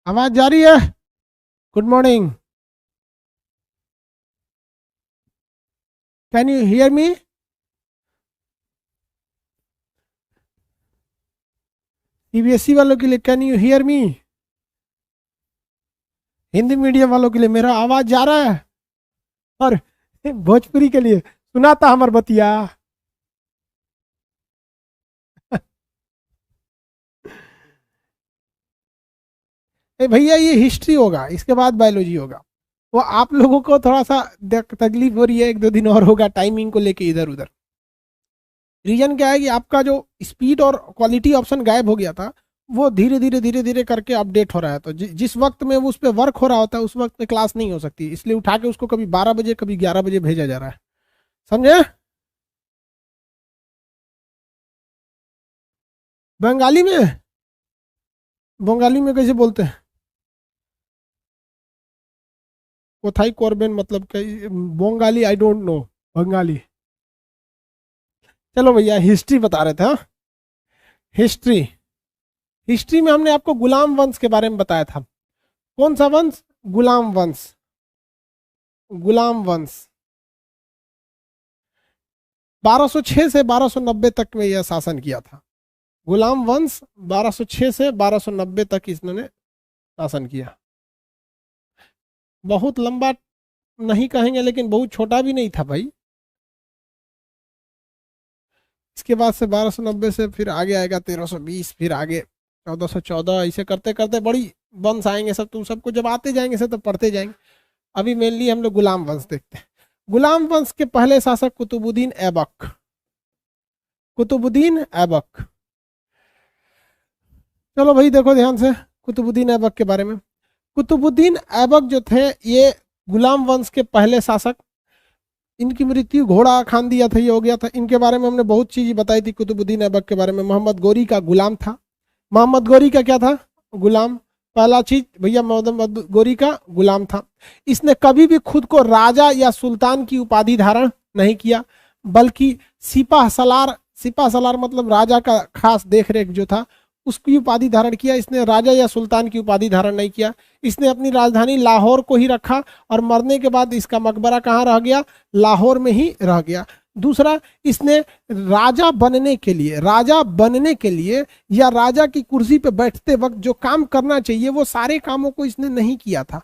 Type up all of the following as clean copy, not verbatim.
आवाज जा रही है? Good morning. Can you hear me? CBSE वालों के लिए can you hear me? Hindi medium वालों के लिए मेरा आवाज जा रहा है? और भोजपुरी के लिए सुनाता हमर बतिया। ए भैया, ये हिस्ट्री होगा, इसके बाद बायोलॉजी होगा। वो आप लोगों को थोड़ा सा तकलीफ हो रही है, एक दो दिन और होगा टाइमिंग को लेके इधर उधर। रीजन क्या है कि आपका जो स्पीड और क्वालिटी ऑप्शन गायब हो गया था, वो धीरे धीरे धीरे धीरे करके अपडेट हो रहा है। तो जिस वक्त में वो उस पर वर्क हो रहा होता है उस वक्त में क्लास नहीं हो सकती, इसलिए उठा के उसको कभी 12 बजे कभी 11 बजे भेजा जा रहा है। समझे? बंगाली में? बंगाली में कैसे बोलते हैं? कोथाई कोरबेन मतलब Bengali I don't know. Bengali. चलो भैया, हिस्ट्री बता रहे थे। हाँ, हिस्ट्री। हिस्ट्री में हमने आपको गुलाम वंश के बारे में बताया था। कौन सा वंश? गुलाम वंश। गुलाम वंश 1206 से 1290 तक में यह शासन किया था। गुलाम वंश 1206 से 1290 तक इन्होंने शासन किया। बहुत लंबा नहीं कहेंगे, लेकिन बहुत छोटा भी नहीं था भाई। इसके बाद से 1290 से फिर आगे आएगा 1320, फिर आगे 1414, ऐसे करते करते बड़ी वंश आएंगे सब। तुम सबको जब आते जाएंगे सब तो पढ़ते जाएंगे। अभी मेनली हम लोग गुलाम वंश देखते हैं। गुलाम वंश के पहले शासक कुतुबुद्दीन ऐबक। कुतुबुद्दीन ऐबक। चलो भाई देखो ध्यान से कुतुबुद्दीन ऐबक के बारे में। कुतुबुद्दीन ऐबक जो थे, ये गुलाम वंश के पहले शासक। इनकी मृत्यु घोड़ा खान दिया था, ये हो गया था। इनके बारे में हमने बहुत चीज बताई थी कुतुबुद्दीन ऐबक के बारे में। मोहम्मद गोरी का गुलाम था। मोहम्मद गोरी का क्या था? गुलाम। पहला चीज भैया, मोहम्मद गोरी का गुलाम था। इसने कभी भी खुद को राजा या सुल्तान की उपाधि धारण नहीं किया, बल्कि सिपाह सलार। सिपाह सलार मतलब राजा का खास देख रेख जो था, उसकी उपाधि धारण किया। इसने राजा या सुल्तान की उपाधि धारण नहीं किया। इसने अपनी राजधानी लाहौर को ही रखा, और मरने के बाद इसका मकबरा कहाँ रह गया? लाहौर में ही रह गया। दूसरा, इसने राजा बनने के लिए या राजा की कुर्सी पे बैठते वक्त जो काम करना चाहिए, वो सारे कामों को इसने नहीं किया था।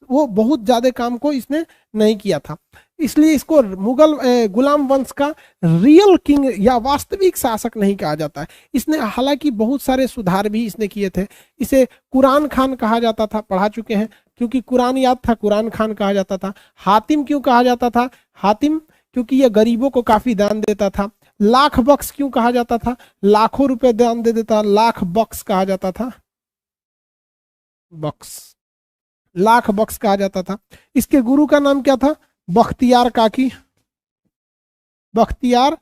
वो बहुत ज्यादा काम को इसने नहीं किया था। इसलिए इसको मुगल गुलाम वंश का रियल किंग या वास्तविक शासक नहीं कहा जाता है। इसने हालांकि बहुत सारे सुधार भी इसने किए थे। इसे कुरान खान कहा जाता था, पढ़ा चुके हैं, क्योंकि कुरान याद था, कुरान खान कहा जाता था। हातिम क्यों कहा जाता था? हातिम क्योंकि यह गरीबों को काफी दान देता था। लाख बक्स क्यों कहा जाता था? लाखों रुपए दान दे देता, लाख बक्स कहा जाता था। बक्स, लाख बक्स कहा जाता था। इसके गुरु का नाम क्या था? बख्तियार काकी। बख्तियार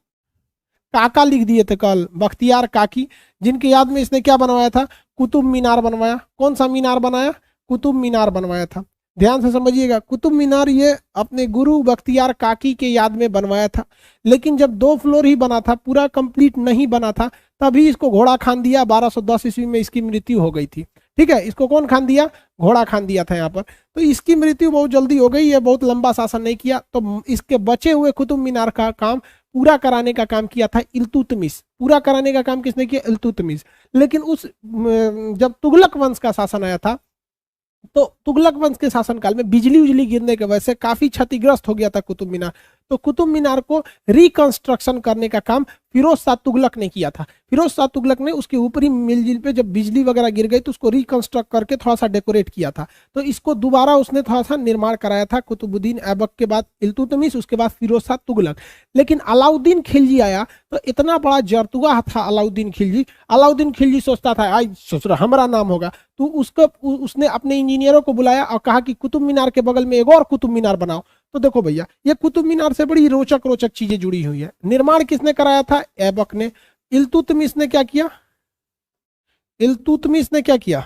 काका लिख दिए थे कल, बख्तियार काकी, जिनके याद में इसने क्या बनवाया था? कुतुब मीनार बनवाया। कौन सा मीनार बनाया? कुतुब मीनार बनवाया था। ध्यान से समझिएगा, कुतुब मीनार ये अपने गुरु बख्तियार काकी के याद में बनवाया था। लेकिन जब 2 फ्लोर ही बना था, पूरा कंप्लीट नहीं बना था, तभी इसको घोड़ा खान दिया। 1210 ईस्वी में इसकी मृत्यु हो गई थी। ठीक है, इसको कौन खान दिया? घोड़ा खान दिया था यहाँ पर। तो इसकी मृत्यु बहुत जल्दी हो गई है, बहुत लंबा शासन नहीं किया। तो इसके बचे हुए कुतुब मीनार का काम पूरा कराने का काम किया था इल्तुतमिश। पूरा कराने का काम किसने किया? इल्तुतमिश। लेकिन उस जब तुगलक वंश का शासन आया था, तो तुगलक वंश के शासनकाल में बिजली उजली गिरने की वजह से काफी क्षतिग्रस्त हो गया था कुतुब मीनार। तो कुतुब मीनार को रिकंस्ट्रक्शन करने का काम फिरोज शाह तुगलक ने किया था। फिरोज शाह तुगलक ने उसके ऊपरी मिलजिल पे जब बिजली वगैरह गिर गई तो उसको रिकंस्ट्रक्ट करके थोड़ा सा डेकोरेट किया था। तो इसको दोबारा उसने थोड़ा सा निर्माण कराया था। कुतुबुद्दीन ऐबक के बाद इल्तुतमिश, उसके बाद फिरोज शाह तुगलक। लेकिन अलाउद्दीन खिलजी आया तो इतना बड़ा जरतुआ था अलाउद्दीन खिलजी। अलाउद्दीन खिलजी सोचता था आज सोच रहा हमारा नाम होगा, तो उसको उसने अपने इंजीनियरों को बुलाया और कहा कि कुतुब मीनार के बगल में एक और कुतुब मीनार बनाओ। तो देखो भैया, ये कुतुब मीनार से बड़ी रोचक रोचक चीजें जुड़ी हुई है। निर्माण किसने कराया था? ऐबक ने। इल्तुतमिश ने क्या किया? इल्तुतमिश ने क्या किया?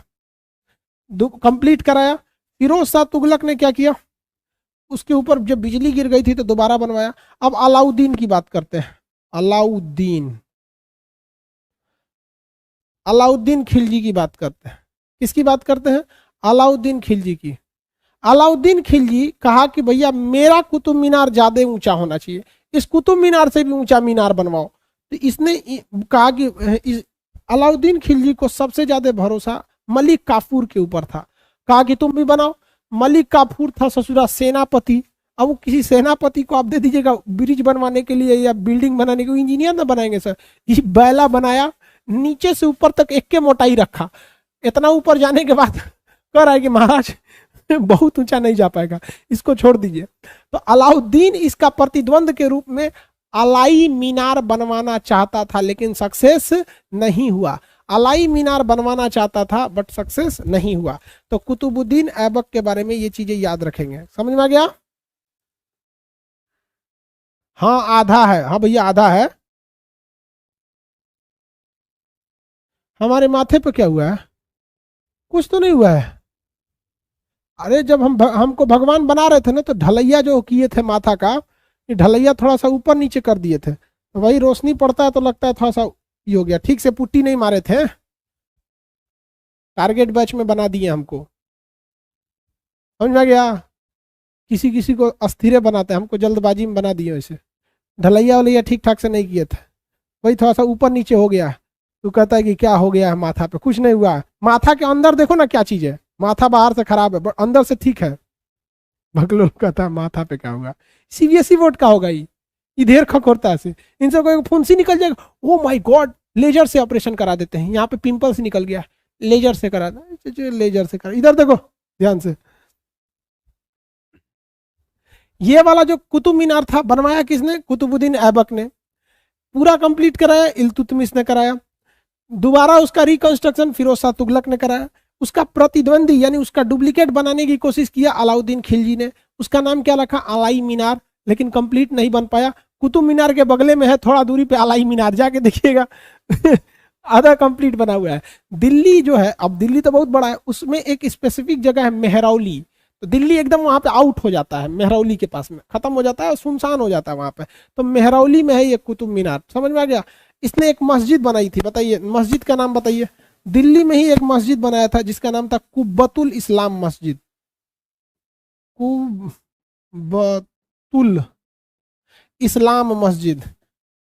कंप्लीट कराया। फिरोज शाह तुगलक ने क्या किया? उसके ऊपर जब बिजली गिर गई थी तो दोबारा बनवाया। अब अलाउद्दीन की बात करते हैं। अलाउद्दीन, अलाउद्दीन खिलजी की बात करते हैं। किसकी बात करते हैं? अलाउद्दीन खिलजी की। अलाउद्दीन खिलजी कहा कि भैया मेरा कुतुब मीनार ज्यादा ऊंचा होना चाहिए, इस कुतुब मीनार से भी ऊंचा मीनार बनवाओ। तो इसने कहा कि अलाउद्दीन खिलजी को सबसे ज्यादा भरोसा मलिक काफूर के ऊपर था। कहा कि तुम भी बनाओ। मलिक काफूर था ससुरा सेनापति। अब वो किसी सेनापति को आप दे दीजिएगा ब्रिज बनवाने के लिए या बिल्डिंग बनाने के लिए, इंजीनियर ना बनाएंगे सर। ये बैला बनाया, नीचे से ऊपर तक एक के मोटाई रखा। इतना ऊपर जाने के बाद कह रहा है कि महाराज बहुत ऊंचा नहीं जा पाएगा, इसको छोड़ दीजिए। तो अलाउद्दीन इसका प्रतिद्वंद के रूप में अलाई मीनार बनवाना चाहता था, लेकिन सक्सेस नहीं हुआ। अलाई मीनार बनवाना चाहता था बट सक्सेस नहीं हुआ। तो कुतुबुद्दीन ऐबक के बारे में ये चीजें याद रखेंगे। समझ में आ गया? हाँ आधा है, हाँ भैया आधा है। हमारे माथे पे क्या हुआ है? कुछ तो नहीं हुआ है। अरे जब हमको भगवान बना रहे थे ना, तो ढलैया जो किए थे माथा का, ये ढलैया थोड़ा सा ऊपर नीचे कर दिए थे, तो वही रोशनी पड़ता है तो लगता है थोड़ा सा ये हो गया। ठीक से पुट्टी नहीं मारे थे, टारगेट बैच में बना दिए हमको। समझ में आ गया? किसी किसी को अस्थिर बनाते हैं, हमको जल्दबाजी में बना दिए। वैसे ढलैया वलैया ठीक ठाक से नहीं किए थे, वही थोड़ा सा ऊपर नीचे हो गया। तो कहता है कि क्या हो गया है माथा पे? कुछ नहीं हुआ। माथा के अंदर देखो ना क्या चीज है। माथा बाहर से खराब है बट अंदर से ठीक है। भगलोल कहता है माथा पे क्या होगा? सीबीएसई बोर्ड का होगा ये ढेर खखोरता से। इनसे कोई फुंसी निकल जाएगा, ओ माय गॉड, लेजर से ऑपरेशन करा देते हैं। यहाँ पे पिंपल्स निकल गया, लेजर से करा दे, लेजर से करा। इधर देखो ध्यान से, ये वाला जो कुतुब मीनार था बनवाया किसने? कुतुबुद्दीन ऐबक ने। पूरा कंप्लीट कराया इल्तुतमिश ने कराया। दोबारा उसका रिकंस्ट्रक्शन फिरोज शाह तुगलक ने कराया। उसका प्रतिद्वंदी यानी उसका डुप्लीकेट बनाने की कोशिश किया अलाउद्दीन खिलजी ने। उसका नाम क्या रखा? अलाई मीनार, लेकिन कंप्लीट नहीं बन पाया। कुतुब मीनार के बगले में है थोड़ा दूरी पे अलाई मीनार, जाके देखिएगा आधा कंप्लीट बना हुआ है। दिल्ली जो है, अब दिल्ली तो बहुत बड़ा है, उसमें एक स्पेसिफिक जगह है मेहरौली। तो दिल्ली एकदम वहां पे आउट हो जाता है, मेहरौली के पास में खत्म हो जाता है और सुनसान हो जाता है वहां पे। तो मेहरौली में है ये कुतुब मीनार। समझ में आ गया? इसने एक मस्जिद बनाई थी, बताइए मस्जिद का नाम बताइए। दिल्ली में ही एक मस्जिद बनाया था जिसका नाम था कुब्बतुल इस्लाम मस्जिद। कुब्बतुल इस्लाम मस्जिद,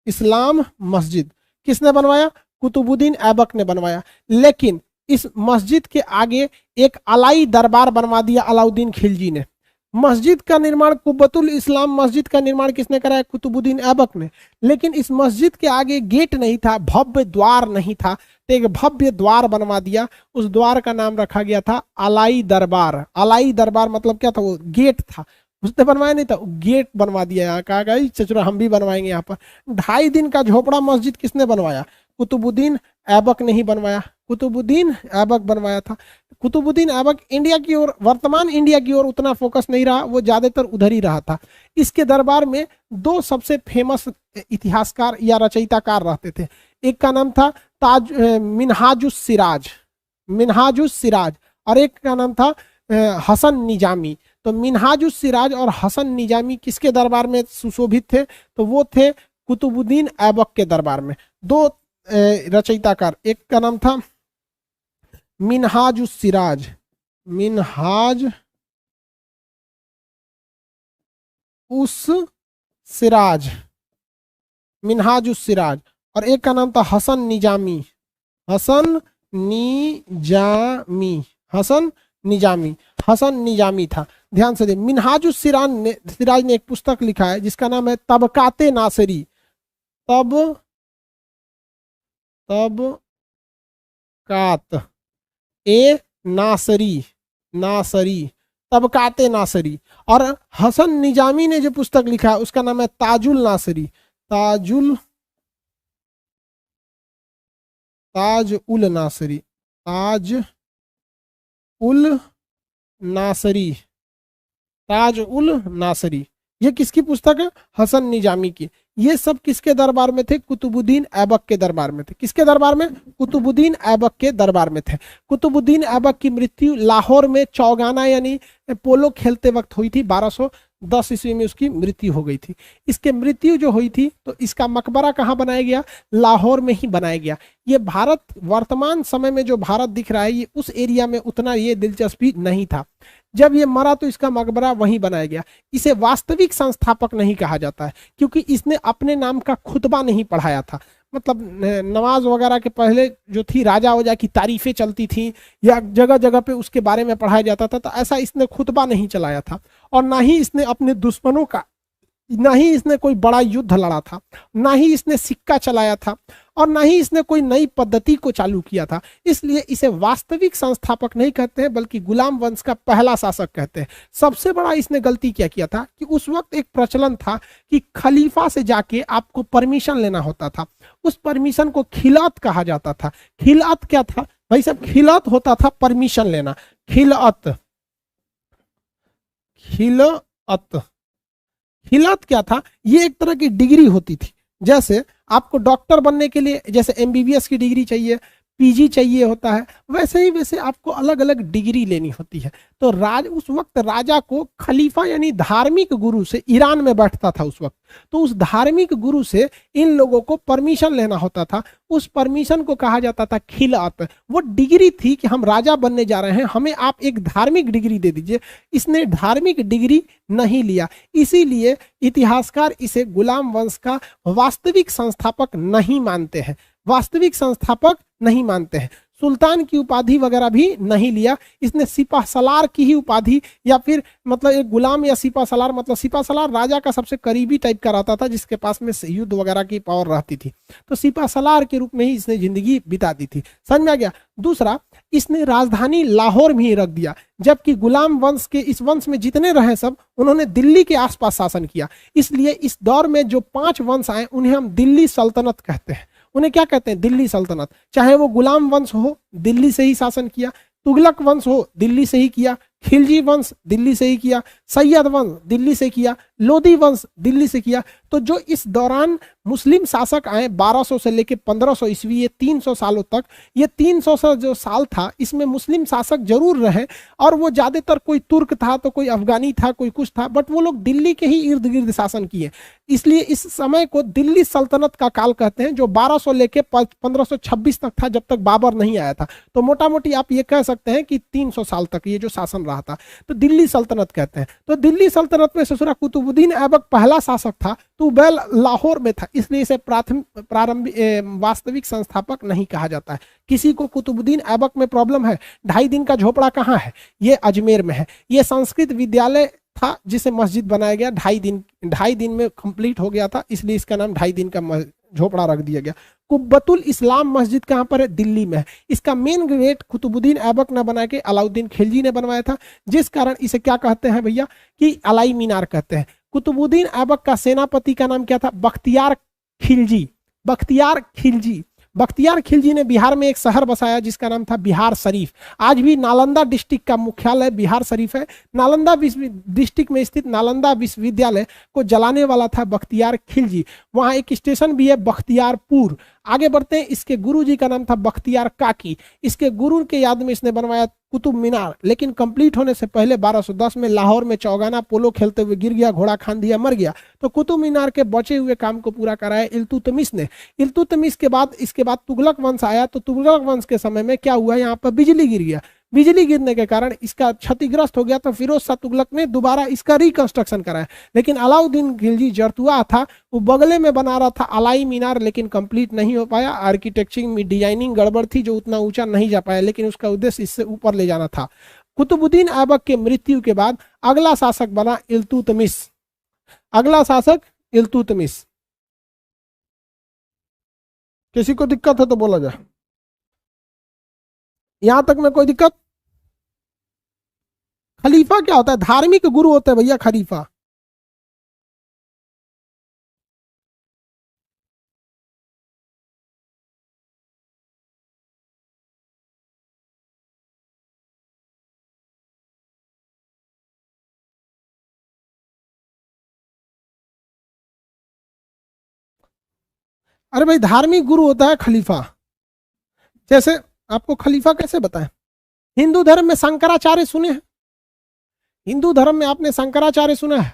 इस्लाम मस्जिद किसने बनवाया? कुतुबुद्दीन ऐबक ने बनवाया। लेकिन इस मस्जिद के आगे एक अलाई दरबार बनवा दिया अलाउद्दीन खिलजी ने। मस्जिद का निर्माण, कुब्बतुल इस्लाम मस्जिद का निर्माण किसने कराया? कुतुबुद्दीन ऐबक ने। लेकिन इस मस्जिद के आगे गेट नहीं था, भव्य द्वार नहीं था, तो एक भव्य द्वार बनवा दिया। उस द्वार का नाम रखा गया था अलाई दरबार। अलाई दरबार मतलब क्या था? वो गेट था। उसने बनवाया नहीं था, गेट बनवा दिया। यहाँ कहा गया चचुरा हम भी बनवाएंगे यहाँ पर। 2.5 दिन का झोपड़ा मस्जिद किसने बनवाया? कुतुबुद्दीन ऐबक ने ही बनवाया। कुतुबुद्दीन ऐबक बनवाया था। कुतुबुद्दीन ऐबक इंडिया की ओर, वर्तमान इंडिया की ओर उतना फोकस नहीं रहा, वो ज्यादातर उधर ही रहा था। इसके दरबार में 2 सबसे फेमस इतिहासकार या रचयिताकार रहते थे। एक का नाम था मिनहाजुस सिराज, मिनहाजुस सिराज, और एक का नाम था हसन निजामी। तो मिनहाजुस सिराज और हसन निजामी किसके दरबार में सुशोभित थे? तो वो थे कुतुबुद्दीन ऐबक के दरबार में। 2 रचयिताकार, एक का नाम था मिनहाजुस सिराज, मिनहाज उस सिराज, मिनहाजुस सिराज, और एक का नाम था हसन निजामी, हसन निजामी, हसन निजामी, हसन निजामी था। ध्यान से दे, मिनहाजुस सिराज ने एक पुस्तक लिखा है जिसका नाम है तबकाते नासरी। तबकात ए नासरी, नासरी, तबकाते नासरी। और हसन निजामी ने जो पुस्तक लिखा है उसका नाम है ताजुल नासरी, ताज उल नासरी, ताज उल नासरी, ताज उल नासरी। ये किसकी पुस्तक है? हसन निजामी की। ये सब किसके दरबार में थे? कुतुबुद्दीन ऐबक के दरबार में थे। किसके दरबार में? कुतुबुद्दीन ऐबक के दरबार में थे। कुतुबुद्दीन ऐबक की मृत्यु लाहौर में चौगाना यानी पोलो खेलते वक्त हुई थी 1200 10 ईस्वी में उसकी मृत्यु हो गई थी। इसके मृत्यु जो हुई थी तो इसका मकबरा कहाँ बनाया गया, लाहौर में ही बनाया गया। ये भारत वर्तमान समय में जो भारत दिख रहा है ये उस एरिया में उतना ये दिलचस्पी नहीं था। जब ये मरा तो इसका मकबरा वहीं बनाया गया। इसे वास्तविक संस्थापक नहीं कहा जाता है क्योंकि इसने अपने नाम का खुतबा नहीं पढ़ाया था। मतलब नमाज वगैरह के पहले जो थी राजा वजा की तारीफें चलती थी या जगह जगह पे उसके बारे में पढ़ाया जाता था, तो ऐसा इसने खुतबा नहीं चलाया था। और ना ही इसने अपने दुश्मनों का, ना ही इसने कोई बड़ा युद्ध लड़ा था, ना ही इसने सिक्का चलाया था, और ना ही इसने कोई नई पद्धति को चालू किया था। इसलिए इसे वास्तविक संस्थापक नहीं कहते हैं बल्कि गुलाम वंश का पहला शासक कहते हैं। सबसे बड़ा इसने गलती क्या किया था कि उस वक्त एक प्रचलन था कि खलीफा से जाके आपको परमिशन लेना होता था। उस परमिशन को खिलात कहा जाता था। खिलात क्या था भाई साहब, खिलात होता था परमिशन लेना। खिलात, खिलात, खिलात क्या था, ये एक तरह की डिग्री होती थी। जैसे आपको डॉक्टर बनने के लिए जैसे एमबीबीएस की डिग्री चाहिए, पीजी चाहिए होता है, वैसे आपको अलग अलग डिग्री लेनी होती है। तो उस वक्त राजा को खलीफा यानी धार्मिक गुरु से, ईरान में बैठता था उस वक्त, तो उस धार्मिक गुरु से इन लोगों को परमिशन लेना होता था। उस परमिशन को कहा जाता था खिलात। वो डिग्री थी कि हम राजा बनने जा रहे हैं, हमें आप एक धार्मिक डिग्री दे दीजिए। इसने धार्मिक डिग्री नहीं लिया, इसीलिए इतिहासकार इसे गुलाम वंश का वास्तविक संस्थापक नहीं मानते हैं। वास्तविक संस्थापक नहीं मानते हैं। सुल्तान की उपाधि वगैरह भी नहीं लिया। इसने सिपा सलार की ही उपाधि, या फिर मतलब एक गुलाम या सिपा सलार, मतलब सिपा सलार राजा का सबसे करीबी टाइप का रहता था जिसके पास में युद्ध वगैरह की पावर रहती थी, तो सिपा सलार के रूप में ही इसने जिंदगी बिता दी थी। समझ में आ गया। दूसरा, इसने राजधानी लाहौर में ही रख दिया, जबकि गुलाम वंश के इस वंश में जितने रहे सब उन्होंने दिल्ली के आसपास शासन किया। इसलिए इस दौर में जो 5 वंश आए उन्हें हम दिल्ली सल्तनत कहते हैं। उन्हें क्या कहते हैं, दिल्ली सल्तनत। चाहे वो गुलाम वंश हो, दिल्ली से ही शासन किया, तुगलक वंश हो, दिल्ली से ही किया, खिलजी वंश दिल्ली से ही किया, सैयद वंश दिल्ली से किया, लोधी वंश दिल्ली से किया। तो जो इस दौरान मुस्लिम शासक आए 1200 से लेकर 1500 ईस्वी, ये 300 सालों तक, ये 300 सा जो साल था इसमें मुस्लिम शासक जरूर रहे, और वो ज्यादातर कोई तुर्क था तो कोई अफगानी था, कोई कुछ था, बट वो लोग दिल्ली के ही इर्द गिर्द शासन किए। इसलिए इस समय को दिल्ली सल्तनत का काल कहते हैं, जो 1200 लेके 1526 तक था, जब तक बाबर नहीं आया था। तो मोटा मोटी आप ये कह सकते हैं कि 300 साल तक ये जो शासन रहा था, तो दिल्ली सल्तनत कहते हैं। तो दिल्ली सल्तनत में ससुरा कुतुबुद्दीन ऐबक पहला शासक था, तो वह लाहौर में था, इसलिए इसे प्रारंभिक वास्तविक संस्थापक नहीं कहा जाता है। किसी को कुतुबुद्दीन ऐबक में प्रॉब्लम है, 2.5 दिन का झोपड़ा कहाँ है, ये अजमेर में है। ये संस्कृत विद्यालय था जिसे मस्जिद बनाया गया, 2.5 दिन में कंप्लीट हो गया था, इसलिए इसका नाम 2.5 दिन का झोपड़ा रख दिया गया। कुब्बतुल इस्लाम मस्जिद कहाँ पर है, दिल्ली में है। इसका मेन गेट कुतुबुद्दीन ऐबक ने बना के अलाउद्दीन खिलजी ने बनवाया था, जिस कारण इसे क्या कहते हैं भैया कि अलाई मीनार कहते हैं। कुतुबुद्दीन ऐबक का सेनापति का नाम क्या था, बख्तियार खिलजी। बख्तियार खिलजी, बख्तियार खिलजी ने बिहार में एक शहर बसाया जिसका नाम था बिहार शरीफ। आज भी नालंदा डिस्ट्रिक्ट का मुख्यालय बिहार शरीफ है। नालंदा डिस्ट्रिक्ट में स्थित नालंदा विश्वविद्यालय को जलाने वाला था बख्तियार खिलजी। वहाँ एक स्टेशन भी है बख्तियारपुर। आगे बढ़ते हैं, इसके गुरु जी का नाम था बख्तियार काकी। इसके गुरु के याद में इसने बनवाया कुतुब मीनार, लेकिन कंप्लीट होने से पहले 1210 में लाहौर में चौगाना पोलो खेलते हुए गिर गया, घोड़ा खान दिया, मर गया। तो कुतुब मीनार के बचे हुए काम को पूरा कराया इल्तुतमिश ने। इल्तुतमिश के बाद इसके बाद तुगलक वंश आया, तो तुगलक वंश के समय में क्या हुआ, यहाँ पर बिजली गिर गया। बिजली गिरने के कारण इसका क्षतिग्रस्त हो गया, तो फिरोज शाह तुगलक ने दोबारा इसका रिकंस्ट्रक्शन कराया। लेकिन अलाउद्दीन खिलजी जरतुआ था, वो बगले में बना रहा था अलाई मीनार, लेकिन कंप्लीट नहीं हो पाया। आर्किटेक्चर में डिजाइनिंग गड़बड़ थी, जो उतना ऊंचा नहीं जा पाया, लेकिन उसका उद्देश्य इससे ऊपर ले जाना था। कुतुबुद्दीन ऐबक के मृत्यु के बाद अगला शासक बना इल्तुतमिश। अगला शासक इल्तुतमिश। किसी को दिक्कत है तो बोला जाए, यहां तक में कोई दिक्कत? खलीफा क्या होता है, धार्मिक गुरु होता है भैया खलीफा। अरे भाई, धार्मिक गुरु होता है खलीफा। जैसे आपको खलीफा कैसे बताएं, हिंदू धर्म में शंकराचार्य सुने हैं? हिंदू धर्म में आपने शंकराचार्य सुना है?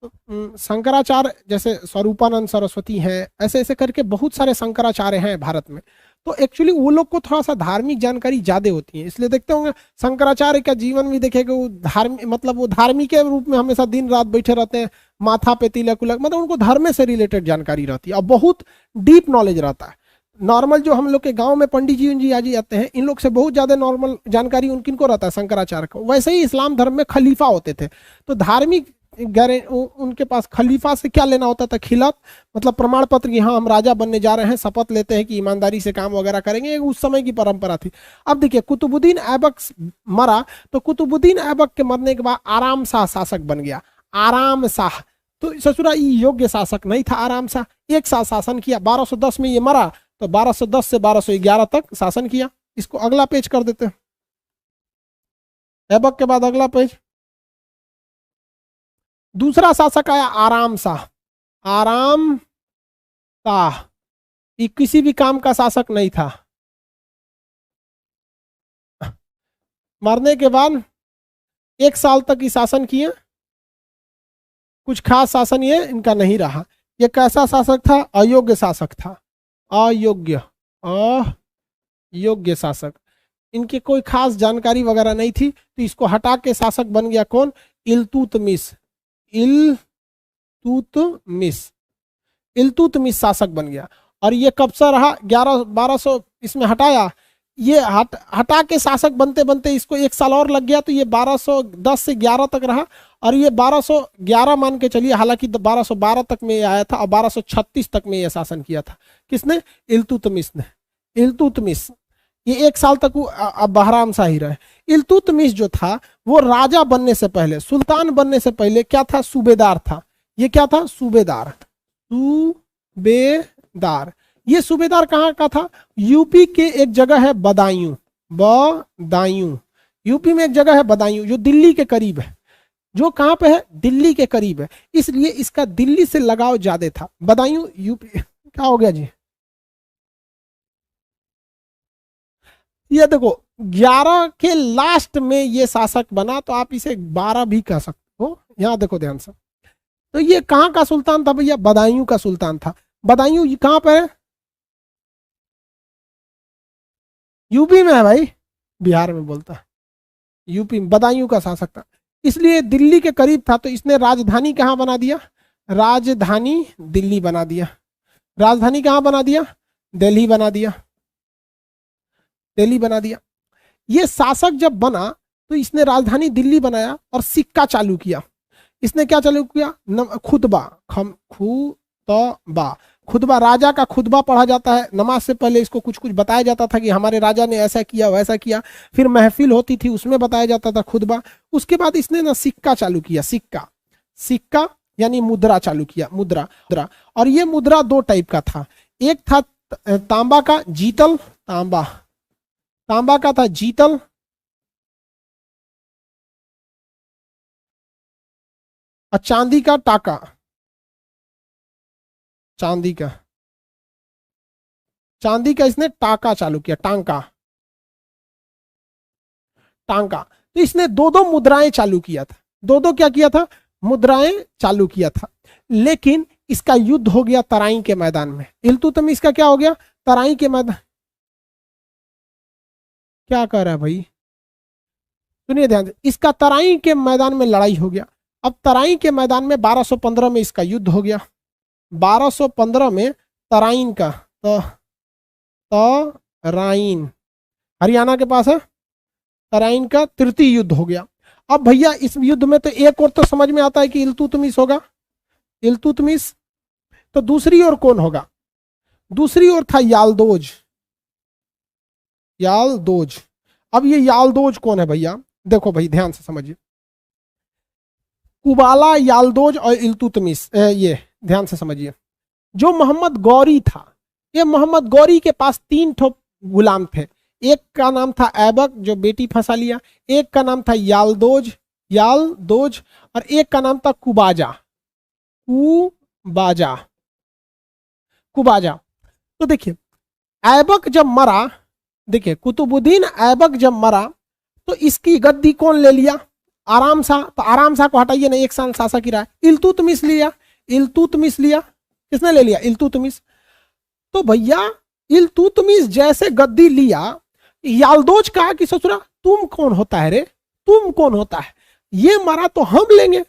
शंकराचार्य जैसे स्वरूपानंद सरस्वती हैं, ऐसे ऐसे करके बहुत सारे शंकराचार्य हैं भारत में। तो एक्चुअली वो लोग को थोड़ा सा धार्मिक जानकारी ज्यादा होती है, इसलिए देखते होंगे शंकराचार्य का जीवन भी देखेगा, वो धार्मिक मतलब वो धार्मिक के रूप में हमेशा दिन रात बैठे रहते हैं, माथा पे तिलक उलक, मतलब उनको धर्म से रिलेटेड जानकारी रहती है और बहुत डीप नॉलेज रहता है। नॉर्मल जो हम लोग के गांव में पंडित जी आ जाते हैं, इन लोग से बहुत ज्यादा नॉर्मल जानकारी उनको रहता है शंकराचार्य को। वैसे ही इस्लाम धर्म में खलीफा होते थे, तो धार्मिक उनके पास खलीफा से क्या लेना होता था, खिलाफ मतलब प्रमाण पत्र कि हाँ हम राजा बनने जा रहे हैं, शपथ लेते हैं कि ईमानदारी से काम वगैरह करेंगे, उस समय की परंपरा थी। अब देखिए कुतुबुद्दीन ऐबक मरा, तो कुतुबुद्दीन ऐबक के मरने के बाद आराम शाह शासक बन गया। आराम शाह तो ससुरा योग्य शासक नहीं था। आराम शाह 1 साल शासन किया, 1210 में ये मरा, तो 1210 से 1211 तक शासन किया। इसको अगला पेज कर देते हैं, ऐबक के बाद अगला पेज। दूसरा शासक आया आराम शाह। आराम शाह ये किसी भी काम का शासक नहीं था। मरने के बाद 1 साल तक ये शासन किए, कुछ खास शासन ये इनका नहीं रहा। ये कैसा शासक था? अयोग्य शासक था। अयोग्य अयोग्य शासक, इनकी कोई खास जानकारी वगैरह नहीं थी, तो इसको हटा के शासक बन गया कौन? इल्तुतमिश। इल्तुतमिश शासक बन गया। और ये कब से रहा? 1200 इसमें हटाया, ये हटा के शासक बनते बनते इसको 1 साल और लग गया, तो ये 1210 से 11 तक रहा। और ये 1211 मान के चलिए, हालांकि 1212 तक में ये आया था और 1236 तक में ये शासन किया था। किसने? इल्तुतमिश ने। इल्तुतमिश ये 1 साल तक वो बहराम शाही रहे। इल्तुतमिश जो था वो राजा बनने से पहले, सुल्तान बनने से पहले क्या था? सूबेदार था। ये क्या था? सूबेदार। सूबेदार ये सूबेदार कहाँ का था? यूपी के एक जगह है बदायूं। बदायूं यूपी में एक जगह है बदायूं, जो दिल्ली के करीब है। जो कहाँ पे है? दिल्ली के करीब है, इसलिए इसका दिल्ली से लगाव ज्यादा था। बदायूं यूपी। क्या हो गया जी? ये देखो 11 के लास्ट में ये शासक बना, तो आप इसे 12 भी कह सकते हो। यहां देखो ध्यान से, तो ये कहाँ का सुल्तान था भैया? बदायूं का सुल्तान था। बदायूं कहाँ पर है? यूपी में है भाई, बिहार में बोलता है। यूपी में बदायूं का शासक था, इसलिए दिल्ली के करीब था, तो इसने राजधानी कहाँ बना दिया? राजधानी दिल्ली बना दिया। राजधानी कहाँ बना दिया? दिल्ली बना दिया। दिल्ली बना दिया। ये शासक जब बना तो इसने राजधानी दिल्ली बनाया और सिक्का चालू किया। इसने क्या चालू किया? खुतबा। खुतबा, राजा का खुतबा पढ़ा जाता है। नमाज से पहले इसको कुछ कुछ बताया जाता था कि हमारे राजा ने ऐसा किया वैसा किया। फिर महफिल होती थी, उसमें बताया जाता था खुतबा। उसके बाद इसने ना सिक्का चालू किया। सिक्का यानी मुद्रा चालू किया। मुद्रा। और ये मुद्रा 2 टाइप का था। एक था तांबा का जीतल, तांबा का था जीतल, और चांदी का टाका। चांदी का इसने टाका चालू किया। टांका। तो इसने 2 मुद्राएं चालू किया था। 2 क्या किया था? मुद्राएं चालू किया था। लेकिन इसका युद्ध हो गया तराई के मैदान में। इल्तुतमिश का क्या हो गया? तराई के मैदान। क्या कह रहा है भाई? सुनिए ध्यान से, इसका तराई के मैदान में लड़ाई हो गया। अब तराई के मैदान में 1215 में इसका युद्ध हो गया। 1215 में तराइन का, तराइन हरियाणा के पास है, तराइन का तृतीय युद्ध हो गया। अब भैया इस युद्ध में तो एक और तो समझ में आता है कि इल्तुतमिश होगा। इल्तुतमिश, तो दूसरी ओर कौन होगा? दूसरी ओर था यालदोज। अब ये यालदोज कौन है भैया? देखो भाई ध्यान से समझिए, कुबाला, यालदोज और इल्तुतमिश, ये ध्यान से समझिए। जो मोहम्मद गौरी था, ये मोहम्मद गौरी के पास 3 ठो गुलाम थे। एक का नाम था ऐबक, जो बेटी फंसा लिया। एक का नाम था यालदोज, और एक का नाम था कुबाजा। तो देखिए ऐबक जब मरा, देखिए कुतुबुद्दीन ऐबक जब मरा तो इसकी गद्दी कौन ले लिया? आराम शाह, तो आराम शाह को हटाइए ना, एक साल शासक ही रहा। इल्तुतमिश लिया, इल्तुतमिश लिया, किसने ले लिया? इल्तुतमिश। तो भैया इल्तुतमिश जैसे गद्दी लिया, याल्दोज कहा कि ससुरा तुम कौन होता है रे, तुम कौन होता है, ये मरा तो हम लेंगे।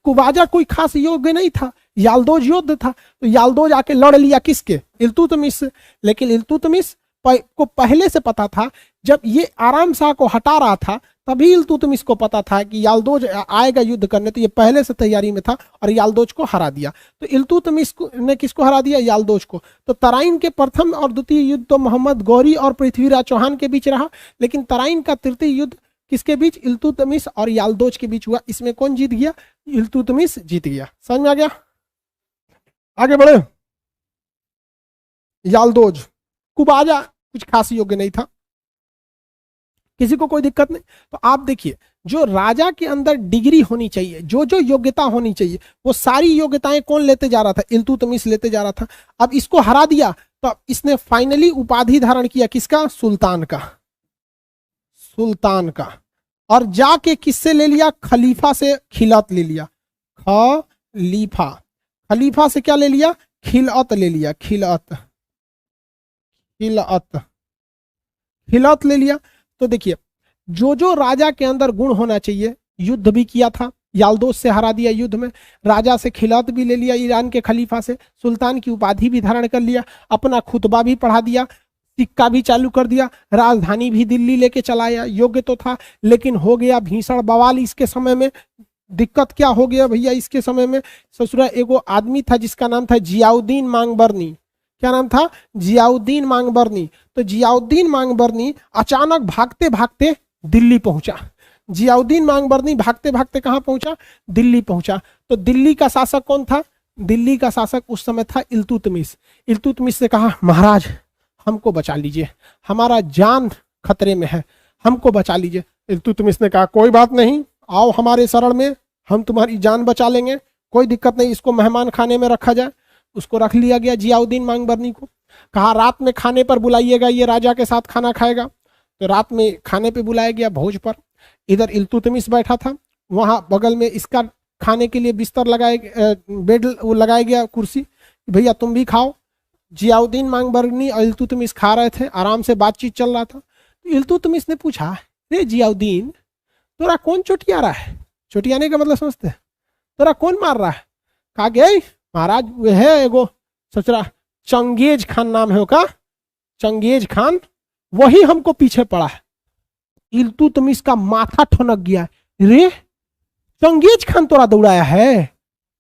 कुबाजा कोई खास योग्य नहीं था, याल्दोज योद्ध था, तो याल्दोज आके लड़ लिया किसके? इल्तुतमिश से। लेकिन इल्तुतमिश को पहले से पता था, जब ये आराम शाह को हटा रहा था तभी इल्तुतमिश को पता था कि याल्दोज आएगा युद्ध करने, तो ये पहले से तैयारी में था और याल्दोज को हरा दिया। तो इल्तुतमिश ने किसको हरा दिया? याल्दोज को। तो तराइन के प्रथम और द्वितीय युद्ध तो मोहम्मद गौरी और पृथ्वीराज चौहान के बीच रहा, लेकिन तराइन का तृतीय युद्ध किसके बीच? इल्तुतमिश और याल्दोज के बीच हुआ। इसमें कौन जीत गया? इल्तुतमिश जीत गया। समझ में आ गया? आगे बढ़े। याल्दोज, कुबाजा कुछ खास योग्य नहीं था, किसी को कोई दिक्कत नहीं। तो आप देखिए, जो राजा के अंदर डिग्री होनी चाहिए, जो जो योग्यता होनी चाहिए, वो सारी योग्यताएं कौन लेते जा रहा था? इल्तुतमिश लेते जा रहा था। अब इसको हरा दिया तो इसने फाइनली उपाधि धारण किया किसका? सुल्तान का, सुल्तान का। और जाके किससे ले लिया? खलीफा से खिलत ले लिया। खलीफा, खलीफा से क्या ले लिया? खिलअत ले लिया, खिलअत, खिलअत, खिलअत ले लिया। तो देखिए, जो जो राजा के अंदर गुण होना चाहिए, युद्ध भी किया था, याल्दोज से हरा दिया युद्ध में, राजा से खिलअत भी ले लिया, ईरान के खलीफा से, सुल्तान की उपाधि भी धारण कर लिया, अपना खुतबा भी पढ़ा दिया, सिक्का भी चालू कर दिया, राजधानी भी दिल्ली लेके चलाया। योग्य तो था, लेकिन हो गया भीषण बवाल इसके समय में। दिक्कत क्या हो गया भैया इसके समय में? ससुरा एगो आदमी था जिसका नाम था जियाउद्दीन मांगबरनी। क्या नाम था? जियाउद्दीन मांगबरनी। तो जियाउद्दीन मांगबरनी अचानक भागते भागते दिल्ली पहुंचा। जियाउद्दीन मांगबरनी भागते भागते कहां पहुंचा? दिल्ली पहुंचा। तो दिल्ली का शासक कौन था? दिल्ली का शासक उस समय था इल्तुतमिश। इल्तुतमिश से कहा, महाराज हमको बचा लीजिए, हमारा जान खतरे में है, हमको बचा लीजिए। इल्तुतमिश ने कहा, कोई बात नहीं, आओ हमारे शरण में, हम तुम्हारी जान बचा लेंगे, कोई दिक्कत नहीं, इसको मेहमान खाने में रखा जाए। उसको रख लिया गया जियाउद्दीन मांगबरनी को। कहा रात में खाने पर बुलाइएगा, ये राजा के साथ खाना खाएगा। तो रात में खाने पे बुलाया गया, भोज पर। इधर इल्तुतमिश बैठा था, वहां बगल में इसका खाने के लिए बिस्तर लगाए, बेड लगाया गया, कुर्सी, भैया तुम भी खाओ। जियाउद्दीन मांगबरनी और इल्तुतमिश खा रहे थे, आराम से बातचीत चल रहा था। तो इल्तुतमिश ने पूछा, रे जियाउद्दीन, तोरा कौन चोटिया रहा है? चोटियाने का मतलब समझते हैं? तोरा कौन मार रहा है? कहा गए महाराज, वो है एगो सचरा चंगेज खान नाम है उसका, चंगेज खान, वही हमको पीछे पड़ा है। इल्तुतमिश का माथा ठनक गया, रे चंगेज खान तोरा दौड़ाया है?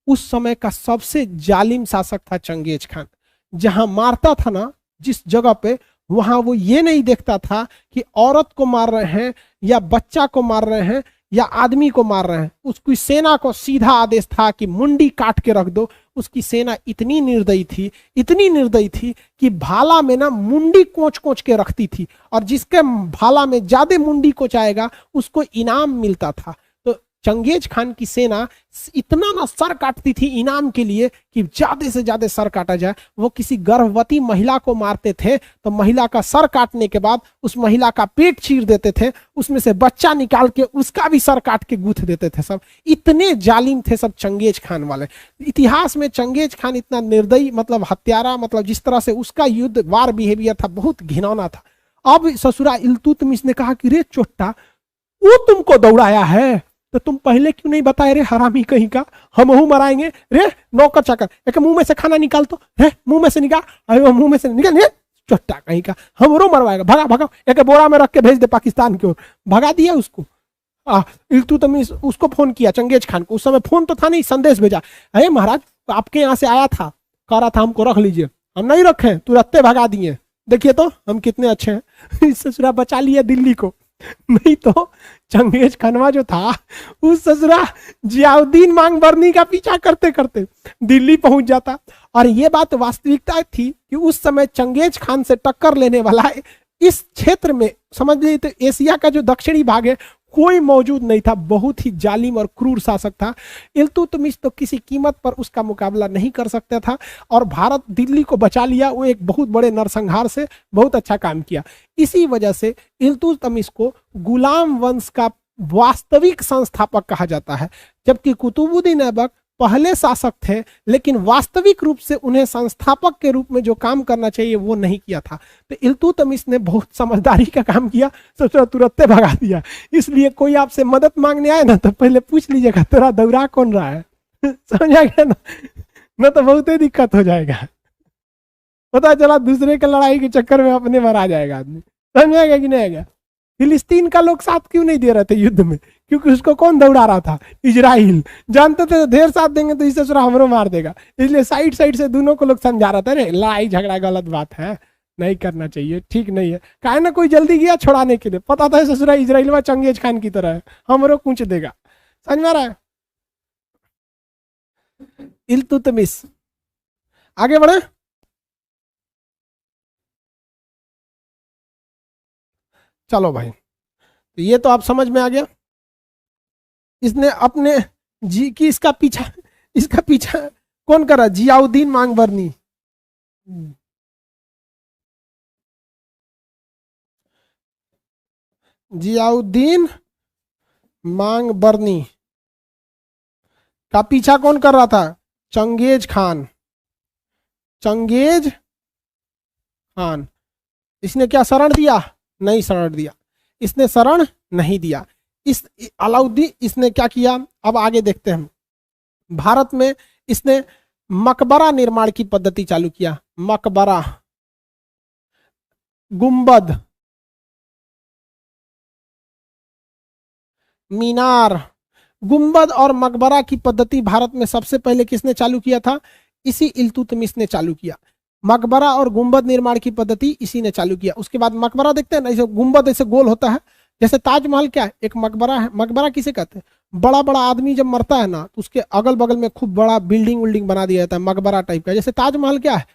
उस समय का सबसे जालिम शासक था चंगेज खान। जहां मारता था ना, जिस जगह पे, वहां वो ये नहीं देखता था कि औरत को मार रहे हैं या बच्चा को मार रहे हैं या आदमी को मार रहे हैं। उसकी सेना को सीधा आदेश था कि मुंडी काट के रख दो। उसकी सेना इतनी निर्दयी थी, इतनी निर्दयी थी कि भाला में ना मुंडी कोच कोच के रखती थी, और जिसके भाला में ज्यादा मुंडी कोचाएगा उसको इनाम मिलता था। तो चंगेज खान की सेना इतना ना सर काटती थी इनाम के लिए कि ज्यादा से ज्यादा सर काटा जाए। वो किसी गर्भवती महिला को मारते थे तो महिला का सर काटने के बाद उस महिला का पेट चीर देते थे, उसमें से बच्चा निकाल के उसका भी सर काट के गूंथ देते थे। सब इतने जालिम थे सब चंगेज खान वाले। इतिहास में चंगेज खान इतना निर्दयी, मतलब हत्यारा, मतलब जिस तरह से उसका युद्ध वार बिहेवियर था, बहुत घिनौना था। अब ससुरा इल्तुतमिश ने कहा कि रे चोट्टा, वो तुमको दौड़ाया है तो तुम पहले क्यों नहीं बताए रे हरामी कहीं का, हमहू मराएंगे। रे नौकर चाकर, एक मुंह में से खाना निकाल, तो है मुंह में से निकाल, अरे मुंह में से निकाल, चोट्टा कहीं का, हमरो मरवाएगा, भगा भगा, एक बोरा में रख के भेज दे पाकिस्तान की ओर। भगा दिया उसको। इल्तुतमिश उसको फोन किया चंगेज खान को, उस समय फोन तो था नहीं, संदेश भेजा, अरे महाराज आपके यहाँ से आया था, कह रहा था हमको रख लीजिए, हम नहीं रखे, तुरंत भगा दिए, देखिए तो हम कितने अच्छे हैं। ससुरा बचा लिया दिल्ली को, नहीं तो चंगेज खानवा जो था उस ससुरा जियाउद्दीन मांगबरनी का पीछा करते करते दिल्ली पहुंच जाता। और ये बात वास्तविकता थी कि उस समय चंगेज खान से टक्कर लेने वाला इस क्षेत्र में, समझ लीजिए तो एशिया का जो दक्षिणी भाग है, कोई मौजूद नहीं था। बहुत ही जालिम और क्रूर शासक था। इल्तुतमिश तो किसी कीमत पर उसका मुकाबला नहीं कर सकता था और भारत दिल्ली को बचा लिया। वो एक बहुत बड़े नरसंहार से बहुत अच्छा काम किया। इसी वजह से इल्तुतमिश को गुलाम वंश का वास्तविक संस्थापक कहा जाता है, जबकि कुतुबुद्दीन ऐबक पहले शासक थे लेकिन वास्तविक रूप से उन्हें संस्थापक के रूप में जो काम करना चाहिए वो नहीं किया था। तो इल्तुतमिश ने बहुत समझदारी का काम किया, सोचा तुरंत भगा दिया। इसलिए कोई आपसे मदद मांगने आए ना तो पहले पूछ लीजिएगा तेरा दौरा कौन रहा है। समझा गया ना, न तो बहुत ही दिक्कत हो जाएगा। पता चला दूसरे के लड़ाई के चक्कर में अपने मरा जाएगा आदमी। समझाएगा कि नहीं आएगा। फिलिस्तीन का लोग साथ क्यों नहीं दे रहे थे युद्ध में? क्योंकि उसको कौन दौड़ा रहा था? इजराइल। जानते थे ढेर साथ देंगे तो इससे सुरा हमरो मार देगा, इसलिए साइड साइड से दोनों को लोग समझा रहा था, अरे लड़ाई झगड़ा गलत बात है, नहीं करना चाहिए, ठीक नहीं है। काहे ना कोई जल्दी गया छुड़ाने के लिए, पता था ससुरा इजराइल में चंगेज खान की तरह है, हमरो कूच देगा। समझ में आ रहा है? इल्तुतमिश। आगे बढ़े। चलो भाई, तो ये तो आप समझ में आ गया। इसने अपने जी की इसका पीछा कौन करा? जियाउद्दीन मांगबरनी। जियाउद्दीन मांगबरनी का पीछा कौन कर रहा था? Genghis Khan. Genghis Khan. इसने क्या शरण दिया? नहीं शरण दिया, इसने शरण नहीं दिया। इस अलाउद्दीन इसने क्या किया, अब आगे देखते हैं। भारत में इसने मकबरा निर्माण की पद्धति चालू किया। मकबरा, गुंबद, मीनार। गुंबद और मकबरा की पद्धति भारत में सबसे पहले किसने चालू किया था? इसी इल्तुतमिश ने चालू किया। मकबरा और गुंबद निर्माण की पद्धति इसी ने चालू किया। उसके बाद मकबरा देखते हैं ना, ऐसे गुंबद ऐसे गोल होता है, जैसे ताजमहल क्या है? एक मकबरा है। मकबरा किसे कहते हैं? बड़ा बड़ा आदमी जब मरता है ना तो उसके अगल बगल में खूब बड़ा बिल्डिंग बना दिया जाता है, मकबरा टाइप का। जैसे ताजमहल क्या है?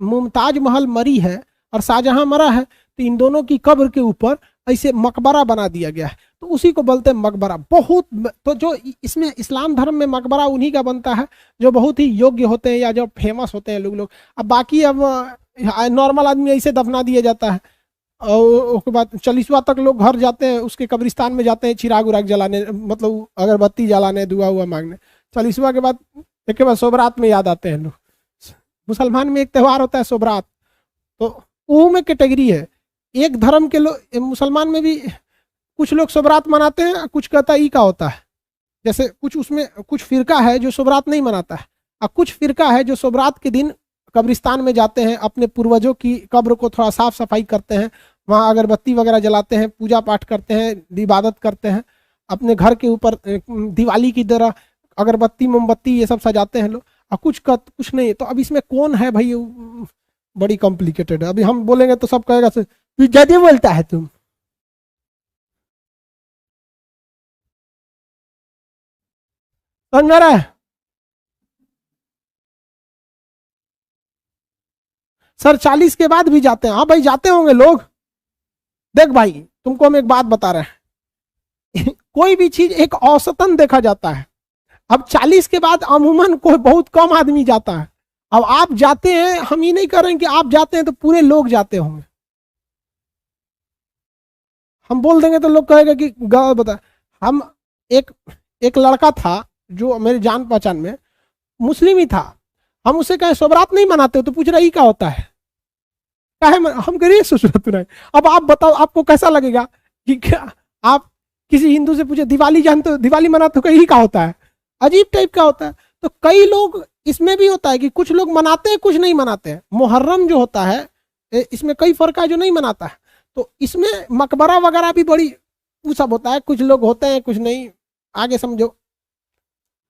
मुमताज महल मरी है और शाहजहां मरा है, तो इन दोनों की कब्र के ऊपर ऐसे मकबरा बना दिया गया है, तो उसी को बोलते हैं मकबरा। बहुत तो जो इसमें इस्लाम धर्म में मकबरा उन्हीं का बनता है जो बहुत ही योग्य होते हैं या जो फेमस होते हैं लोग। अब बाकी अब नॉर्मल आदमी ऐसे दफना दिया जाता है और उसके बाद 40वां तक लोग घर जाते हैं, उसके कब्रिस्तान में जाते हैं चिराग उराग जलाने, मतलब अगरबत्ती जलाने, दुआ हुआ मांगने। 40वां के बाद एक बार सोबरात में याद आते हैं लोग। मुसलमान में एक त्यौहार होता है सोबरात, तो वो में कैटेगरी है। एक धर्म के लोग, मुसलमान में भी कुछ लोग सोबरात मनाते हैं, कुछ कहता ई का होता है। जैसे कुछ उसमें कुछ फिरका है जो सोबरात नहीं मनाता है, और कुछ फिरका है जो सोबरात के दिन कब्रिस्तान में जाते हैं, अपने पूर्वजों की कब्र को थोड़ा साफ सफाई करते हैं, वहाँ अगरबत्ती वगैरह जलाते हैं, पूजा पाठ करते हैं, इबादत करते हैं, अपने घर के ऊपर दिवाली की तरह अगरबत्ती मोमबत्ती ये सब सजाते हैं लोग। और कुछ नहीं। तो अब इसमें कौन है भाई? बड़ी कॉम्प्लिकेटेड है। अभी हम बोलेंगे तो सब कहेगा तू ज्यादा बोलता है तुम। समझ रहा है? सर 40 के बाद भी जाते हैं? हाँ भाई जाते होंगे लोग। देख भाई तुमको हम एक बात बता रहे हैं कोई भी चीज एक औसतन देखा जाता है। अब 40 के बाद अमूमन कोई बहुत कम आदमी जाता है। अब आप जाते हैं, हम ये नहीं कर रहे हैं कि आप जाते हैं तो पूरे लोग जाते होंगे। हम बोल देंगे तो लोग कहेगा कि गलत बता। हम एक लड़का था जो मेरे जान पहचान में मुस्लिम ही था, हम उससे कहे सोबरात नहीं मनाते हो, तो पूछ रहा ही क्या होता है? क्या है? हम कह रहे सुसरत नहीं। अब आप बताओ आपको कैसा लगेगा कि क्या आप किसी हिंदू से पूछे दिवाली जानते हो, दिवाली मनाते हो, कहीं का होता है? अजीब टाइप का होता है। तो कई लोग इसमें भी होता है कि कुछ लोग मनाते हैं कुछ नहीं मनाते हैं। मुहर्रम जो होता है इसमें कई फर्क है जो नहीं मनाता है। तो इसमें मकबरा वगैरह भी बड़ी वो सब होता है, कुछ लोग होते हैं कुछ नहीं। आगे समझो,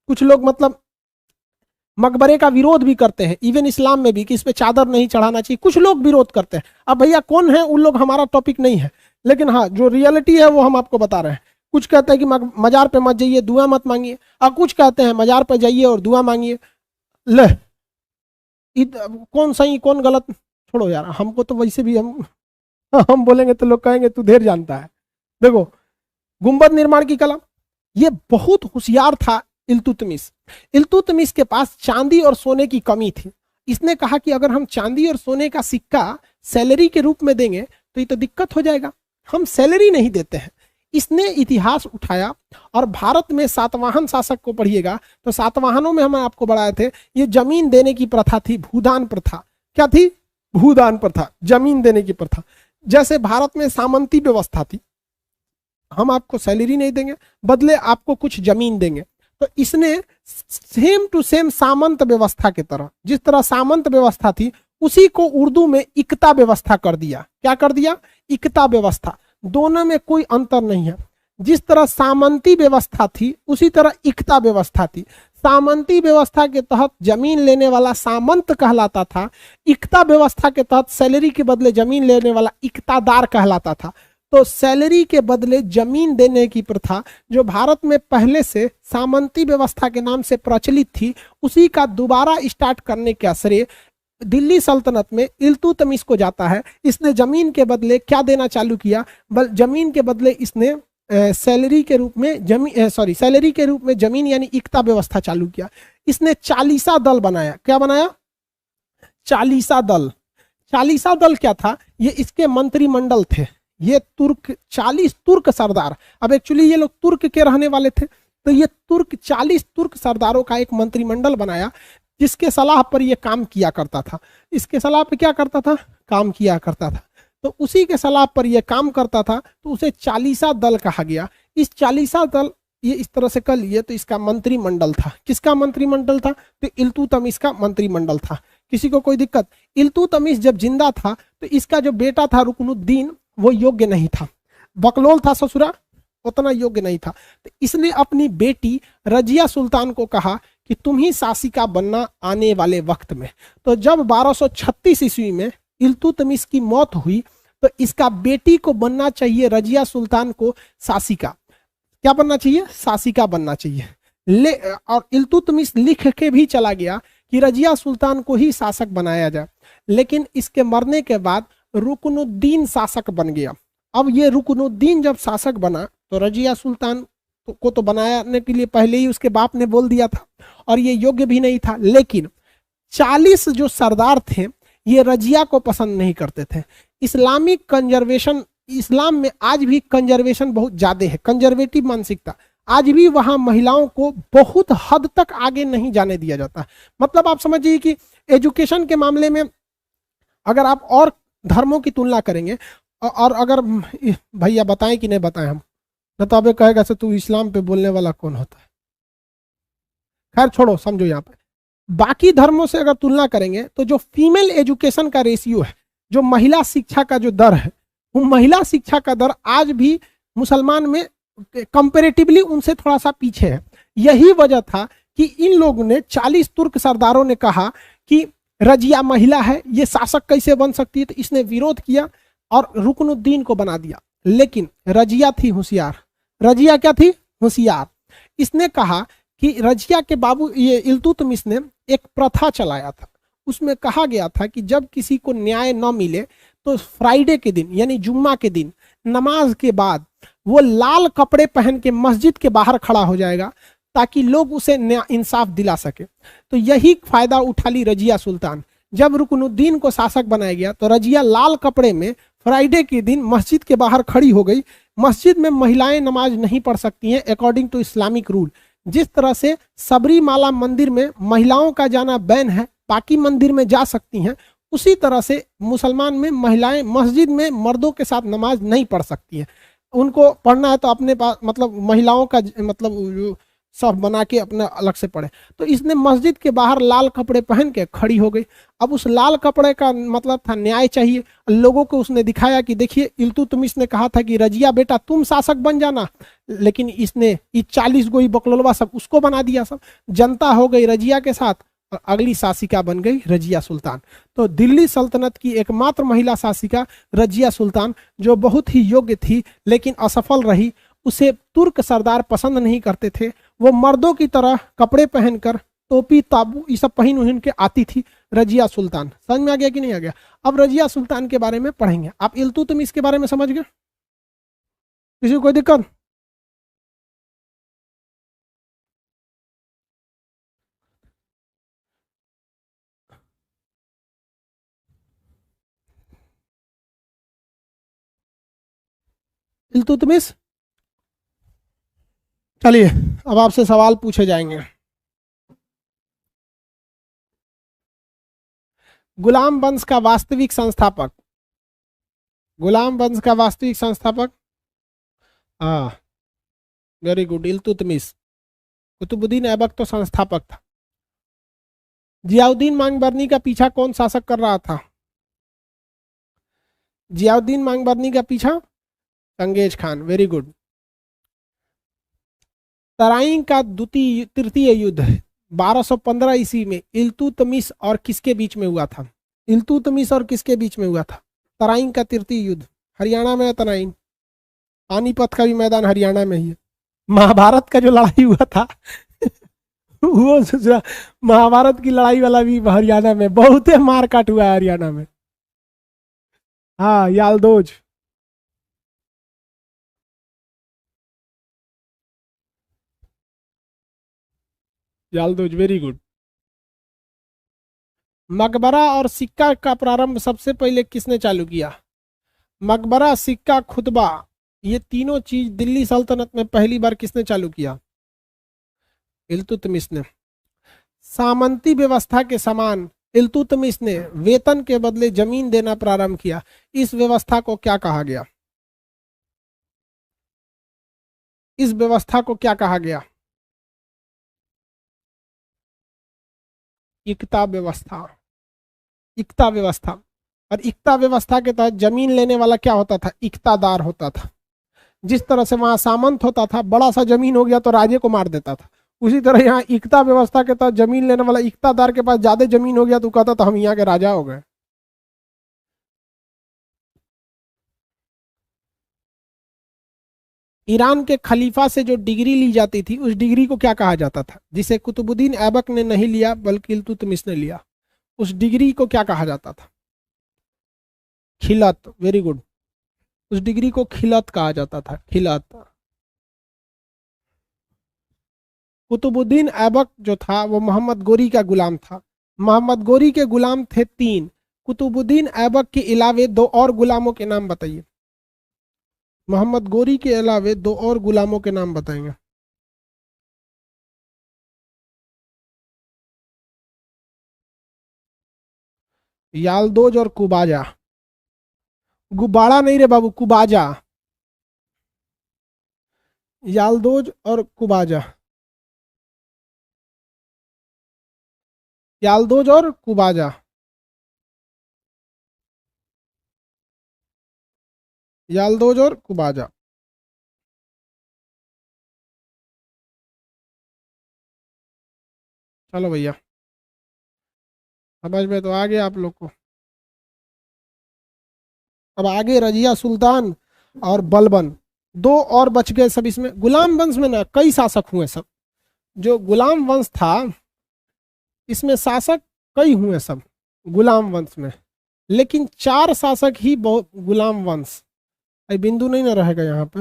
कुछ लोग मतलब मकबरे का विरोध भी करते हैं, इवन इस्लाम में भी कि इस पे चादर नहीं चढ़ाना चाहिए, कुछ लोग विरोध करते हैं। अब भैया कौन है उन लोग, हमारा टॉपिक नहीं है, लेकिन हाँ जो रियलिटी है वो हम आपको बता रहे हैं। कुछ कहते हैं कि मजार पे मत जाइए, दुआ मत मांगिए, और कुछ कहते हैं मजार पे जाइए और दुआ मांगिए। ले कौन सही कौन गलत छोड़ो यार, हमको तो वैसे भी हम बोलेंगे तो लोग कहेंगे तू ढेर जानता है। देखो गुंबद निर्माण की कला, ये बहुत होशियार था इल्तुतमिश। इल्तुतमिश के पास चांदी और सोने की कमी थी। इसने कहा कि अगर हम चांदी और सोने का सिक्का सैलरी के रूप में देंगे तो ये तो दिक्कत हो जाएगा, हम सैलरी नहीं देते हैं, इसने इतिहास उठाया और भारत में सातवाहन शासक को पढ़िएगा तो सातवाहनों में हम आपको बढ़ाए थे, ये जमीन देने की प्रथा थी, भूदान प्रथा। क्या थी? भूदान प्रथा, जमीन देने की प्रथा। जैसे भारत में सामंती व्यवस्था थी, हम आपको सैलरी नहीं देंगे, बदले आपको कुछ जमीन देंगे। तो इसने सेम टू सेम सामंत व्यवस्था की तरह, जिस तरह सामंत व्यवस्था थी उसी को उर्दू में इक्ता व्यवस्था कर दिया। क्या कर दिया? इक्ता व्यवस्था। दोनों में कोई अंतर नहीं है। जिस तरह सामंती व्यवस्था थी उसी तरह इक्ता व्यवस्था थी। सामंती व्यवस्था के तहत जमीन लेने वाला सामंत कहलाता था, इक्ता व्यवस्था के तहत सैलरी के बदले जमीन लेने वाला इक्तादार कहलाता था। तो सैलरी के बदले जमीन देने की प्रथा जो भारत में पहले से सामंती व्यवस्था के नाम से प्रचलित थी, उसी का दोबारा स्टार्ट करने का श्रेय दिल्ली सल्तनत में इल्तुतमिश को जाता है। इसने जमीन के बदले क्या देना चालू किया? जमीन के बदले इसने सैलरी के रूप में सैलरी के रूप में जमीन यानी इक्ता व्यवस्था चालू किया। इसने चालीसा दल बनाया। क्या बनाया? चालीसा दल। चालीसा दल क्या था? ये इसके मंत्रिमंडल थे। ये 40 तुर्क सरदार, अब एक्चुअली ये लोग तुर्क के रहने वाले थे, तो ये 40 तुर्क सरदारों का एक मंत्रिमंडल बनाया जिसके सलाह पर यह काम किया करता था। इसके सलाह पर क्या करता था? काम किया करता था। तो उसी के सलाह पर यह काम करता था, तो उसे चालीसा दल कहा गया। इस चालीसा दल ये इस तरह से कर लिए तो इसका मंत्रिमंडल था। किसका मंत्रिमंडल था? तो इल्तुतमिश का मंत्रिमंडल था। किसी को कोई दिक्कत? इल्तुतमिश जब जिंदा था तो इसका जो बेटा था रुकनुद्दीन, वो योग्य नहीं था, बकलोल था ससुरा, उतना योग्य नहीं था। तो इसने अपनी बेटी रजिया सुल्तान को कहा कि तुम ही शासिका बनना आने वाले वक्त में। तो जब 1236 ईस्वी में इल्तुतमिश की मौत हुई तो इसका बेटी को बनना चाहिए, रजिया सुल्तान को शासिका। क्या बनना चाहिए? शासिका बनना चाहिए। और इल्तुतमिश लिख के भी चला गया कि रजिया सुल्तान को ही शासक बनाया जाए। लेकिन इसके मरने के बाद रुकनुद्दीन शासक बन गया। अब ये रुकनुद्दीन जब शासक बना तो रजिया सुल्तान को तो बनाने के लिए पहले ही उसके बाप ने बोल दिया था और ये योग्य भी नहीं था। लेकिन 40 जो सरदार थे ये रजिया को पसंद नहीं करते थे। इस्लामिक कंजर्वेशन, इस्लाम में आज भी कंजर्वेशन बहुत ज्यादा है, कंजर्वेटिव मानसिकता। आज भी वहां महिलाओं को बहुत हद तक आगे नहीं जाने दिया जाता। मतलब आप समझिए कि एजुकेशन के मामले में अगर आप और धर्मों की तुलना करेंगे, और अगर भैया बताएं कि नहीं बताएं हम, न तो अबे कहेगा से तू इस्लाम पे बोलने वाला कौन होता है। खैर छोड़ो, समझो यहाँ पे बाकी धर्मों से अगर तुलना करेंगे तो जो फीमेल एजुकेशन का रेशियो है, जो महिला शिक्षा का जो दर है, वो महिला शिक्षा का दर आज भी मुसलमान में कंपेरेटिवली उनसे थोड़ा सा पीछे है। यही वजह था कि इन लोगों ने 40 तुर्क सरदारों ने कहा कि रजिया महिला है, ये शासक कैसे बन सकती है, तो इसने विरोध किया और रुकनुद्दीन को बना दिया। लेकिन रजिया थी होशियार। रजिया क्या थी? होशियार। इसने कहा कि रजिया के बाबू ये इल्तुतमिश ने एक प्रथा चलाया था। उसमें कहा गया था कि जब किसी को न्याय न मिले तो फ्राइडे के दिन यानी जुम्मा के दिन नमाज के बाद वो लाल कपड़े पहन के मस्जिद के बाहर खड़ा हो जाएगा ताकि लोग उसे इंसाफ दिला सके। तो यही फायदा उठा ली रजिया सुल्तान। जब रुकनुद्दीन को शासक बनाया गया तो रजिया लाल कपड़े में फ्राइडे के दिन मस्जिद के बाहर खड़ी हो गई। मस्जिद में महिलाएं नमाज नहीं पढ़ सकती हैं अकॉर्डिंग टू इस्लामिक रूल। जिस तरह से सबरीमाला मंदिर में महिलाओं का जाना बैन है, बाकी मंदिर में जा सकती हैं, उसी तरह से मुसलमान में महिलाएं मस्जिद में मर्दों के साथ नमाज नहीं पढ़ सकती हैं। उनको पढ़ना है तो अपने पास मतलब महिलाओं का मतलब सब बना के अपना अलग से पढ़े। तो इसने मस्जिद के बाहर लाल कपड़े पहन के खड़ी हो गई। अब उस लाल कपड़े का मतलब था न्याय चाहिए। लोगों को उसने दिखाया कि देखिए इल्तुतमिश ने कहा था कि रजिया बेटा तुम शासक बन जाना, लेकिन इसने 40 गोई बकलोलवा सब उसको बना दिया। सब जनता हो गई रजिया के साथ और अगली शासिका बन गई रजिया सुल्तान। तो दिल्ली सल्तनत की एकमात्र महिला शासिका रजिया सुल्तान, जो बहुत ही योग्य थी लेकिन असफल रही। उसे तुर्क सरदार पसंद नहीं करते थे। वो मर्दों की तरह कपड़े पहनकर टोपी ताबू ये सब पहन उहन के आती थी रजिया सुल्तान। समझ में आ गया कि नहीं आ गया? अब रजिया सुल्तान के बारे में पढ़ेंगे। आप इल्तुतमिश के बारे में समझ गए? किसी को कोई दिक्कत? इल्तुतमिश चलिए अब आपसे सवाल पूछे जाएंगे। गुलाम वंश का वास्तविक संस्थापक, गुलाम वंश का वास्तविक संस्थापक, हाँ वेरी गुड, इल्तुतमिश। कुतुबुद्दीन ऐबक तो संस्थापक था। जियाउद्दीन मांगबरनी का पीछा कौन शासक कर रहा था? जियाउद्दीन मांगबरनी का पीछा चंगेज खान, वेरी गुड। तराइन का द्वितीय तृतीय युद्ध 1215 ईस्वी में इल्तुतमिश और किसके बीच में हुआ था? इल्तुतमिश और किसके बीच में हुआ था? तराइन का तृतीय युद्ध हरियाणा में है तराइन। पानीपत का भी मैदान हरियाणा में ही है। महाभारत का जो लड़ाई हुआ था वो महाभारत की लड़ाई वाला भी हरियाणा में, बहुत मार काट हुआ है हरियाणा में। हाँ यालदोज। यालदोज वेरी गुड। मकबरा और सिक्का का प्रारंभ सबसे पहले किसने चालू किया? मकबरा, सिक्का, खुतबा, ये तीनों चीज दिल्ली सल्तनत में पहली बार किसने चालू किया? इल्तुतमिश ने। सामंती व्यवस्था के समान इल्तुतमिश ने वेतन के बदले जमीन देना प्रारंभ किया। इस व्यवस्था को क्या कहा गया? इस व्यवस्था को क्या कहा गया? इक्ता व्यवस्था। इक्ता व्यवस्था। और इक्ता व्यवस्था के तहत जमीन लेने वाला क्या होता था? इक्तादार होता था। जिस तरह से वहां सामंत होता था, बड़ा सा जमीन हो गया तो राजे को मार देता था, उसी तरह यहाँ इक्ता व्यवस्था के तहत जमीन लेने वाला इक्तादार के पास ज्यादा जमीन हो गया तो कहता था हम यहाँ के राजा हो गए। ईरान के खलीफा से जो डिग्री ली जाती थी उस डिग्री को क्या कहा जाता था? जिसे कुतुबुद्दीन ऐबक ने नहीं लिया बल्कि इल्तुतमिश ने लिया, उस डिग्री को क्या कहा जाता था? खिलत, वेरी गुड। उस डिग्री को खिलत कहा जाता था, खिलत। कुतुबुद्दीन ऐबक जो था वो मोहम्मद गोरी का गुलाम था। मोहम्मद गोरी के गुलाम थे 3। कुतुबुद्दीन ऐबक के अलावे 2 और गुलामों के नाम बताइए। मोहम्मद गोरी के अलावे 2 और गुलामों के नाम बताएंगे। यालदोज और कुबाजा। गुब्बारा नहीं रे बाबू, कुबाजा। यालदोज और कुबाजा, यालदोज और कुबाजा, यालदोज और कुबाजा। चलो भैया, समझ में तो आ गया आप लोग को। अब आगे रजिया सुल्तान और बलबन, 2 और बच गए सब। इसमें गुलाम वंश में ना कई शासक हुए सब। जो गुलाम वंश था इसमें शासक कई हुए सब गुलाम वंश में, लेकिन 4 शासक ही बहुत गुलाम वंश। बिंदु नहीं ना रहेगा यहाँ पे।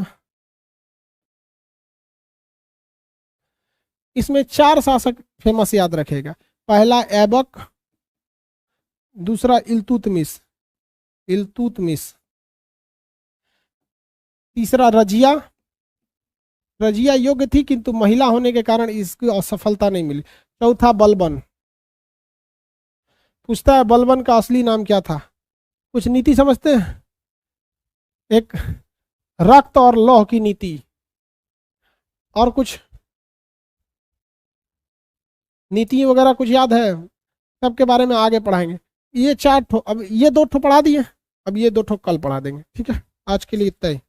इसमें 4 शासक फेमस याद रखेगा। पहला ऐबक, दूसरा इल्तुतमिश, इल्तुतमिश, तीसरा रजिया, रजिया योग्य थी किंतु महिला होने के कारण इसकी असफलता नहीं मिली। चौथा बलबन। पूछता है बलबन का असली नाम क्या था? कुछ नीति समझते हैं? एक रक्त और लौह की नीति, और कुछ नीति वगैरह कुछ याद है? सबके बारे में आगे पढ़ाएंगे। ये 4 ठो, अब ये 2 ठो पढ़ा दिए, अब ये 2 ठो कल पढ़ा देंगे। ठीक है, आज के लिए इतना ही।